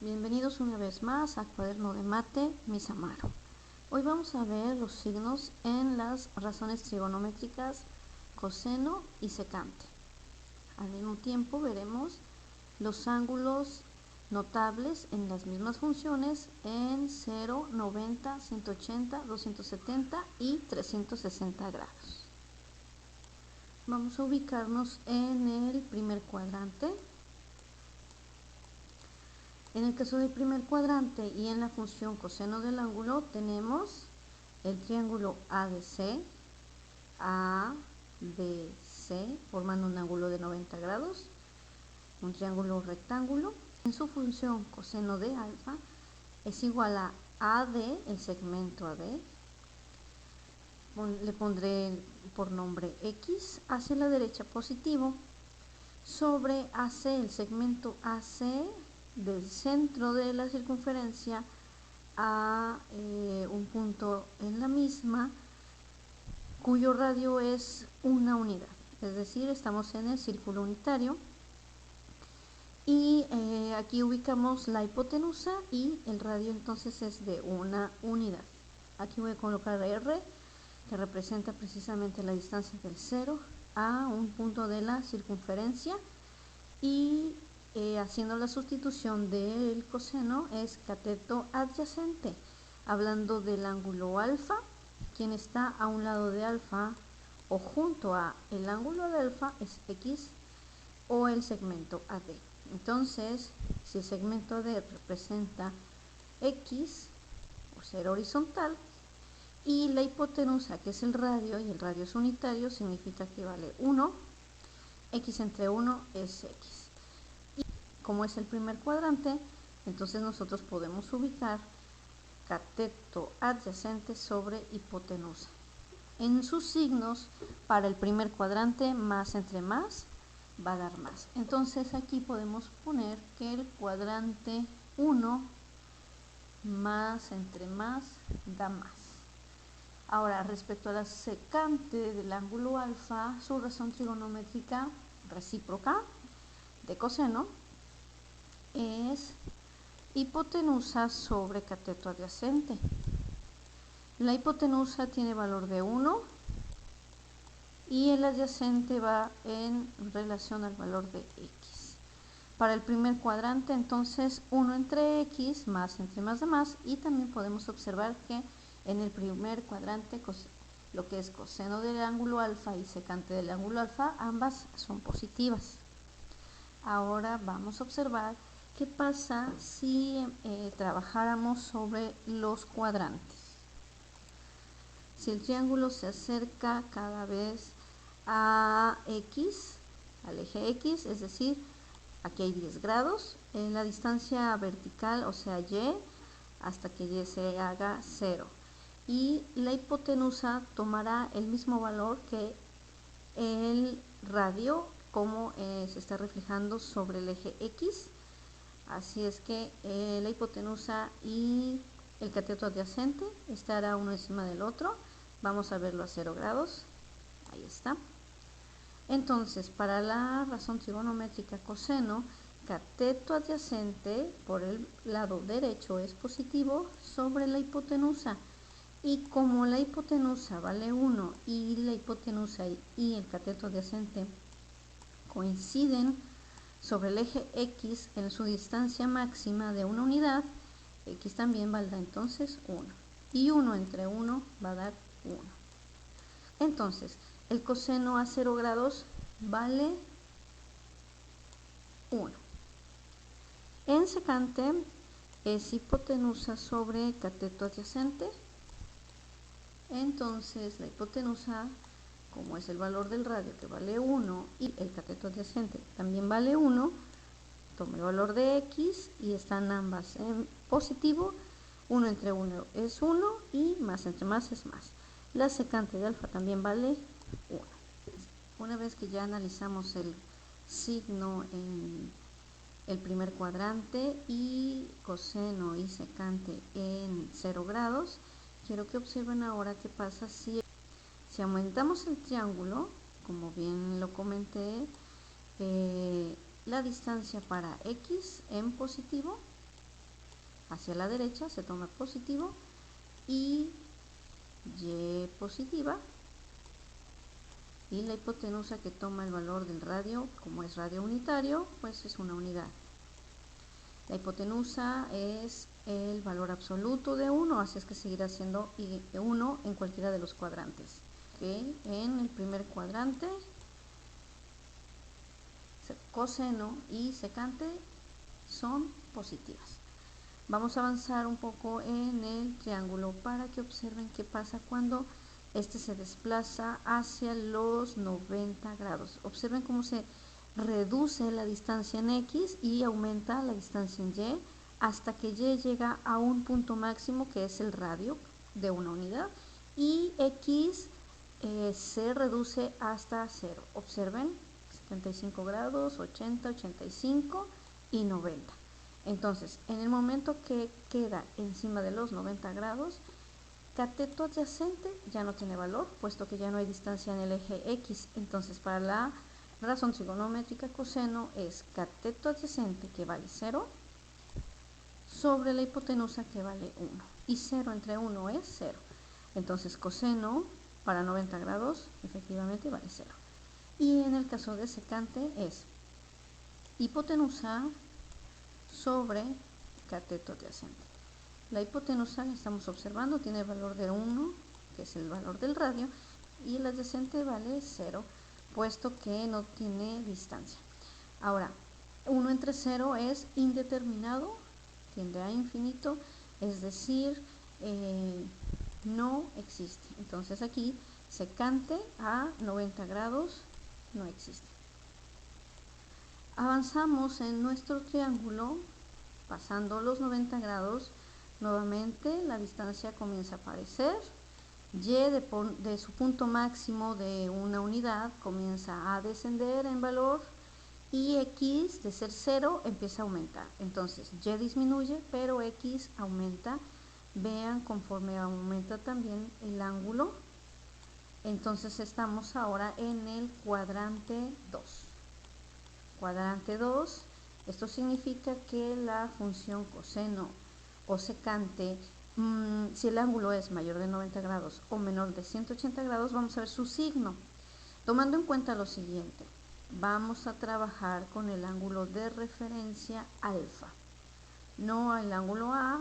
Bienvenidos una vez más a Cuaderno de Mate Miss Amaro. Hoy vamos a ver los signos en las razones trigonométricas coseno y secante. Al mismo tiempo veremos los ángulos notables en las mismas funciones en 0, 90, 180, 270 y 360 grados. Vamos a ubicarnos en el primer cuadrante. En el caso del primer cuadrante y en la función coseno del ángulo tenemos el triángulo ADC, formando un ángulo de 90 grados, un triángulo rectángulo. En su función coseno de alfa es igual a AD, el segmento AD, le pondré por nombre X, hacia la derecha positivo, sobre AC, el segmento AC, del centro de la circunferencia a un punto en la misma, cuyo radio es una unidad, es decir, estamos en el círculo unitario. Y aquí ubicamos la hipotenusa y el radio entonces es de una unidad. Aquí voy a colocar R, que representa precisamente la distancia del 0 a un punto de la circunferencia, y haciendo la sustitución del coseno es cateto adyacente, hablando del ángulo alfa, quien está a un lado de alfa o junto a el ángulo de alfa es X, o el segmento AD. Entonces, si el segmento AD representa X, por ser horizontal, y la hipotenusa, que es el radio, y el radio es unitario, significa que vale 1, X entre 1 es X. Y como es el primer cuadrante, entonces nosotros podemos ubicar cateto adyacente sobre hipotenusa. En sus signos, para el primer cuadrante, más entre más va a dar más. Entonces aquí podemos poner que el cuadrante 1 más entre más da más. Ahora, respecto a la secante del ángulo alfa, su razón trigonométrica recíproca de coseno es hipotenusa sobre cateto adyacente. La hipotenusa tiene valor de 1 y el adyacente va en relación al valor de X. Para el primer cuadrante, entonces, 1 entre X más entre más da más, y también podemos observar que en el primer cuadrante, lo que es coseno del ángulo alfa y secante del ángulo alfa, ambas son positivas. Ahora vamos a observar qué pasa si trabajáramos sobre los cuadrantes. Si el triángulo se acerca cada vez a X, al eje X, es decir, aquí hay 10 grados, en la distancia vertical, o sea Y, hasta que Y se haga 0. Y la hipotenusa tomará el mismo valor que el radio, como se está reflejando sobre el eje X. Así es que la hipotenusa y el cateto adyacente estará uno encima del otro. Vamos a verlo a 0 grados. Ahí está. Entonces, para la razón trigonométrica coseno, cateto adyacente por el lado derecho es positivo sobre la hipotenusa. Y como la hipotenusa vale 1 y la hipotenusa y el cateto adyacente coinciden sobre el eje X en su distancia máxima de una unidad, X también valdrá entonces 1. Y 1 entre 1 va a dar 1. Entonces, el coseno a 0 grados vale 1. En secante es hipotenusa sobre cateto adyacente. Entonces, la hipotenusa, como es el valor del radio que vale 1 y el cateto adyacente también vale 1, toma el valor de X y están ambas en positivo. 1 entre 1 es 1 y más entre más es más. La secante de alfa también vale 1. Una vez que ya analizamos el signo en el primer cuadrante y coseno y secante en 0 grados, quiero que observen ahora qué pasa si aumentamos el triángulo, como bien lo comenté, la distancia para X en positivo hacia la derecha se toma positivo y y positiva, y la hipotenusa que toma el valor del radio, como es radio unitario, pues es una unidad. La hipotenusa es el valor absoluto de 1, así es que seguirá siendo 1 en cualquiera de los cuadrantes. ¿Okay? En el primer cuadrante, coseno y secante son positivas. Vamos a avanzar un poco en el triángulo para que observen qué pasa cuando este se desplaza hacia los 90 grados. Observen cómo se reduce la distancia en X y aumenta la distancia en Y hasta que Y llega a un punto máximo que es el radio de una unidad y X se reduce hasta 0. Observen 75 grados, 80, 85 y 90. Entonces, en el momento que queda encima de los 90 grados, cateto adyacente ya no tiene valor, puesto que ya no hay distancia en el eje X. Entonces, para la razón trigonométrica, coseno es cateto adyacente, que vale 0, sobre la hipotenusa, que vale 1. Y 0 entre 1 es 0. Entonces, coseno para 90 grados, efectivamente, vale 0. Y en el caso de secante es hipotenusa sobre cateto adyacente. La hipotenusa, la estamos observando, tiene el valor de 1, que es el valor del radio, y el adyacente vale 0, puesto que no tiene distancia. Ahora, 1 entre 0 es indeterminado, tiende a infinito, es decir, no existe. Entonces aquí, secante a 90 grados no existe. Avanzamos en nuestro triángulo, pasando los 90 grados, nuevamente la distancia comienza a aparecer, Y de su punto máximo de una unidad comienza a descender en valor y X de ser 0 empieza a aumentar. Entonces Y disminuye, pero X aumenta. Vean conforme aumenta también el ángulo. Entonces estamos ahora en el cuadrante 2. Cuadrante 2, esto significa que la función coseno o secante, si el ángulo es mayor de 90 grados o menor de 180 grados, vamos a ver su signo. Tomando en cuenta lo siguiente, vamos a trabajar con el ángulo de referencia alfa. No el ángulo A,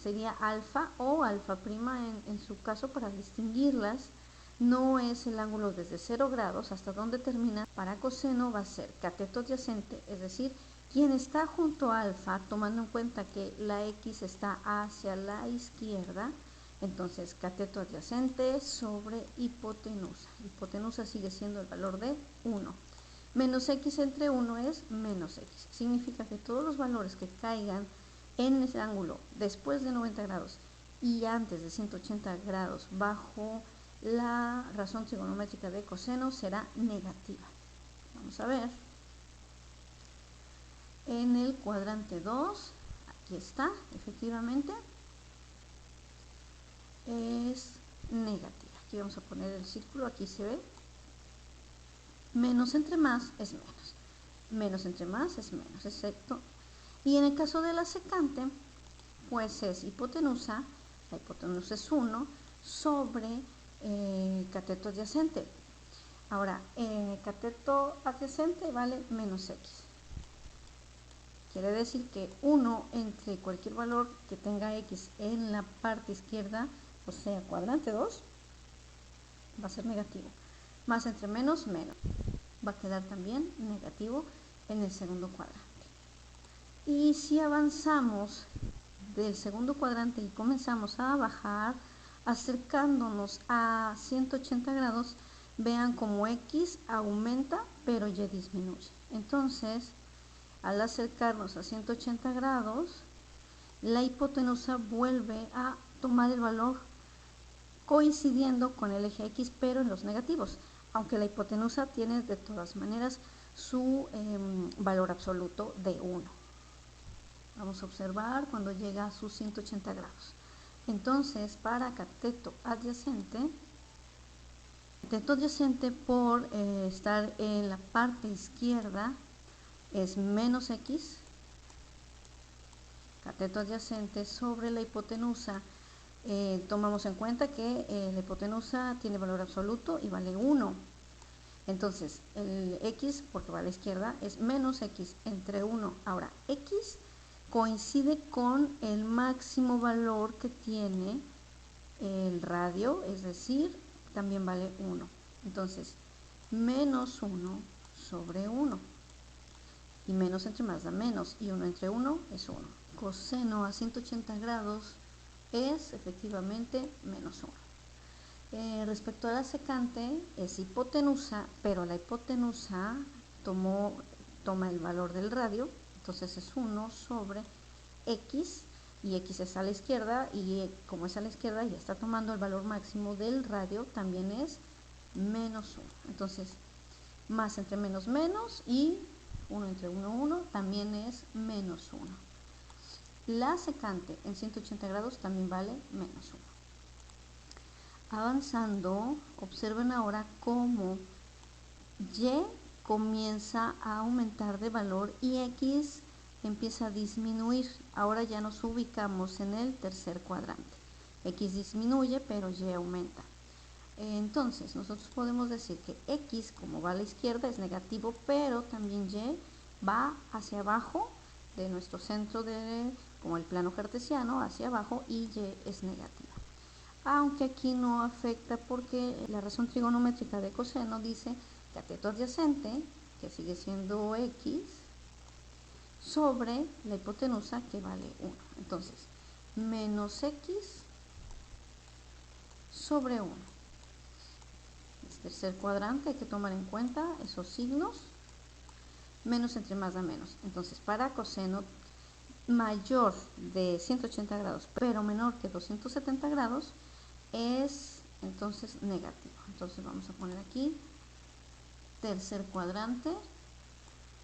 sería alfa o alfa prima en su caso para distinguirlas. No es el ángulo desde 0 grados hasta donde termina. Para coseno va a ser cateto adyacente, es decir, quien está junto a alfa, tomando en cuenta que la X está hacia la izquierda, entonces cateto adyacente sobre hipotenusa. Hipotenusa sigue siendo el valor de 1. Menos X entre 1 es menos X. Significa que todos los valores que caigan en ese ángulo después de 90 grados y antes de 180 grados bajo la razón trigonométrica de coseno será negativa. Vamos a ver. En el cuadrante 2, aquí está, efectivamente, es negativa. Aquí vamos a poner el círculo, aquí se ve. Menos entre más es menos. Menos entre más es menos, excepto. Y en el caso de la secante, pues es hipotenusa, la hipotenusa es 1, sobre cateto adyacente. Ahora, cateto adyacente vale menos X. Quiere decir que 1 entre cualquier valor que tenga X en la parte izquierda, o sea, cuadrante 2, va a ser negativo. Más entre menos, menos. Va a quedar también negativo en el segundo cuadrante. Y si avanzamos del segundo cuadrante y comenzamos a bajar, acercándonos a 180 grados, vean como X aumenta, pero Y disminuye. Entonces, al acercarnos a 180 grados, la hipotenusa vuelve a tomar el valor coincidiendo con el eje X, pero en los negativos, aunque la hipotenusa tiene de todas maneras su valor absoluto de 1. Vamos a observar cuando llega a sus 180 grados. Entonces, para cateto adyacente por estar en la parte izquierda es menos X. cateto adyacente sobre la hipotenusa. Tomamos en cuenta que la hipotenusa tiene valor absoluto y vale 1. Entonces, el x, porque va a la izquierda, es menos x entre 1. Ahora, x coincide con el máximo valor que tiene el radio, es decir, también vale 1. Entonces, menos 1 sobre 1. Y menos entre más da menos, y 1 entre 1 es 1. Coseno a 180 grados es efectivamente menos 1. Respecto a la secante, es hipotenusa, pero la hipotenusa toma el valor del radio, entonces es 1 sobre x, y x es a la izquierda, y como es a la izquierda y está tomando el valor máximo del radio, también es menos 1. Entonces, más entre menos menos, y 1 entre 1, 1, también es menos 1. La secante en 180 grados también vale menos 1. Avanzando, observen ahora cómo y comienza a aumentar de valor y x empieza a disminuir. Ahora ya nos ubicamos en el tercer cuadrante. X disminuye, pero y aumenta. Entonces, nosotros podemos decir que x, como va a la izquierda, es negativo, pero también y va hacia abajo de nuestro centro, como el plano cartesiano, hacia abajo, y es negativa. Aunque aquí no afecta porque la razón trigonométrica de coseno dice cateto adyacente, que sigue siendo x, sobre la hipotenusa, que vale 1. Entonces, menos x sobre 1. El tercer cuadrante hay que tomar en cuenta esos signos. Menos entre más da menos. Entonces, para coseno mayor de 180 grados, pero menor que 270 grados, es entonces negativo. Entonces, vamos a poner aquí tercer cuadrante,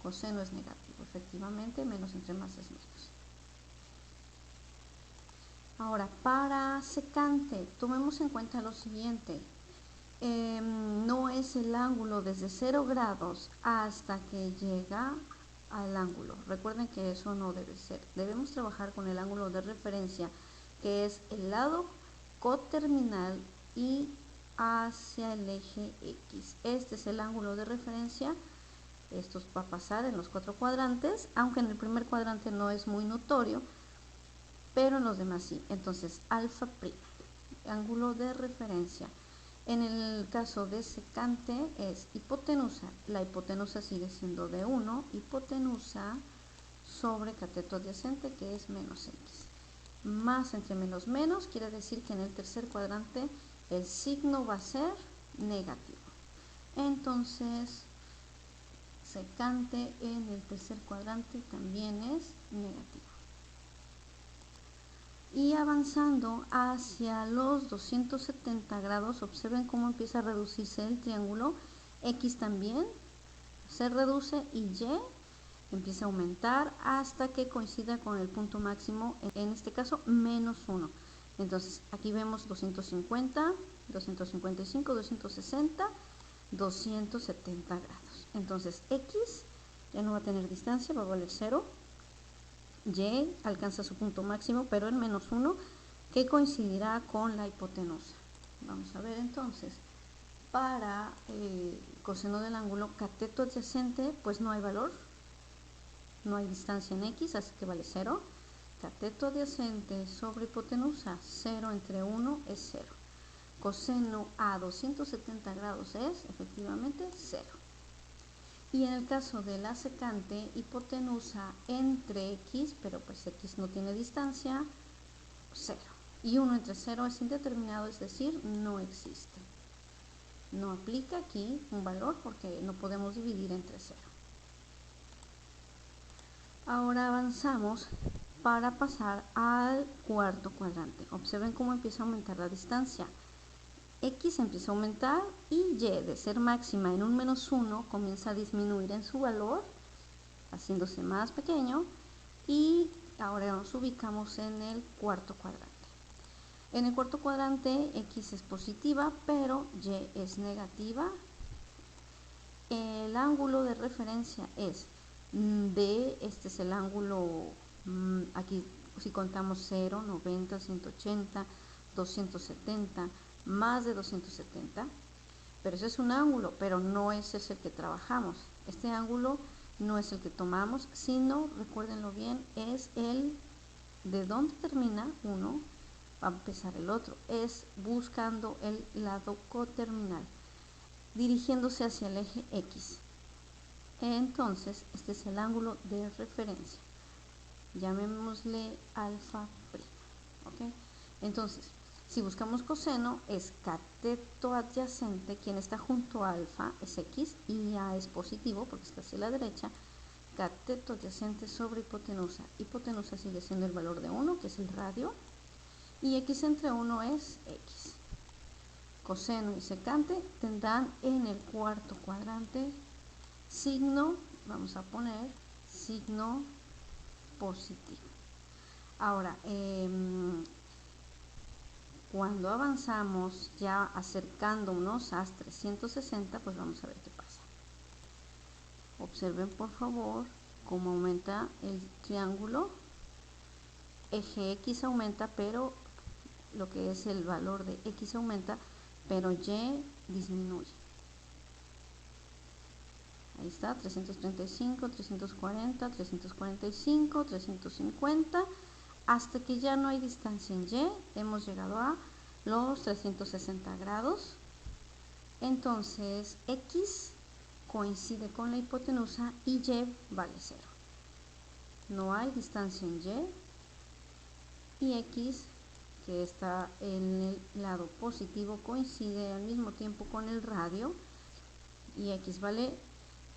coseno es negativo. Efectivamente, menos entre más es menos. Ahora, para secante, tomemos en cuenta lo siguiente. No es el ángulo desde 0 grados hasta que llega al ángulo. Recuerden que eso no debe ser. Debemos trabajar con el ángulo de referencia, que es el lado coterminal y hacia el eje X. Este es el ángulo de referencia. Esto va a pasar en los 4 cuadrantes, aunque en el primer cuadrante no es muy notorio, pero en los demás sí. Entonces, alfa prima, ángulo de referencia. En el caso de secante es hipotenusa. La hipotenusa sigue siendo de 1, hipotenusa sobre cateto adyacente, que es menos x. Más entre menos menos quiere decir que en el tercer cuadrante el signo va a ser negativo. Entonces, secante en el tercer cuadrante también es negativo. Y avanzando hacia los 270 grados, observen cómo empieza a reducirse el triángulo. X también se reduce y Y empieza a aumentar hasta que coincida con el punto máximo, en este caso menos 1. Entonces aquí vemos 250, 255, 260, 270 grados. Entonces X ya no va a tener distancia, va a valer 0. Y alcanza su punto máximo, pero en menos 1, que coincidirá con la hipotenusa. Vamos a ver entonces, para coseno del ángulo cateto adyacente, pues no hay valor, no hay distancia en x, así que vale 0. Cateto adyacente sobre hipotenusa, 0 entre 1 es 0. Coseno a 270 grados es efectivamente 0. Y en el caso de la secante, hipotenusa entre x, pero pues x no tiene distancia, 0. Y 1 entre 0 es indeterminado, es decir, no existe. No aplica aquí un valor porque no podemos dividir entre 0. Ahora avanzamos para pasar al cuarto cuadrante. Observen cómo empieza a aumentar la distancia. X empieza a aumentar y Y, de ser máxima en un menos 1, comienza a disminuir en su valor, haciéndose más pequeño, y ahora nos ubicamos en el cuarto cuadrante. En el cuarto cuadrante X es positiva, pero Y es negativa. El ángulo de referencia es D, este es el ángulo aquí si contamos 0, 90, 180, 270, más de 270, pero ese es un ángulo, pero no ese es el que trabajamos. Este ángulo no es el que tomamos, sino, recuérdenlo bien, es el de donde termina uno, va a empezar el otro, es buscando el lado coterminal, dirigiéndose hacia el eje X. Entonces, este es el ángulo de referencia. Llamémosle alfa prima, ¿ok? Entonces, si buscamos coseno, es cateto adyacente, quien está junto a alfa es X, y A es positivo porque está hacia la derecha, cateto adyacente sobre hipotenusa. Hipotenusa sigue siendo el valor de 1, que es el radio, y X entre 1 es X. Coseno y secante tendrán en el cuarto cuadrante signo, vamos a poner signo positivo. Ahora, cuando avanzamos ya acercándonos a 360, pues vamos a ver qué pasa. Observen por favor cómo aumenta el triángulo. Eje X aumenta, pero lo que es el valor de X aumenta, pero Y disminuye. Ahí está, 335, 340, 345, 350, hasta que ya no hay distancia en Y, hemos llegado a los 360 grados. Entonces, X coincide con la hipotenusa y Y vale 0. No hay distancia en Y, y X, que está en el lado positivo, coincide al mismo tiempo con el radio, y X vale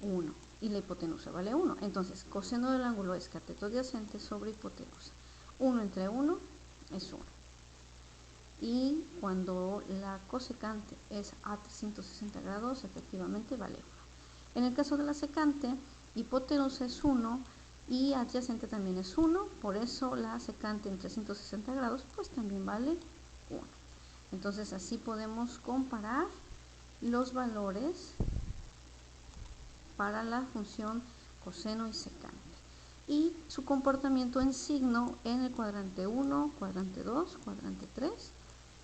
1 y la hipotenusa vale 1. Entonces, coseno del ángulo es cateto adyacente sobre hipotenusa. 1 entre 1 es 1. Y cuando la cosecante es a 360 grados, efectivamente vale 1. En el caso de la secante, hipotenusa es 1 y adyacente también es 1, por eso la secante en 360 grados pues también vale 1. Entonces así podemos comparar los valores para la función coseno y secante y su comportamiento en signo en el cuadrante 1, cuadrante 2, cuadrante 3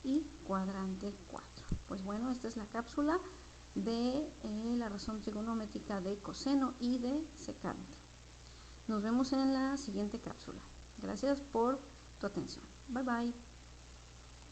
y cuadrante 4. Pues bueno, esta es la cápsula de la razón trigonométrica de coseno y de secante. Nos vemos en la siguiente cápsula. Gracias por tu atención. Bye bye.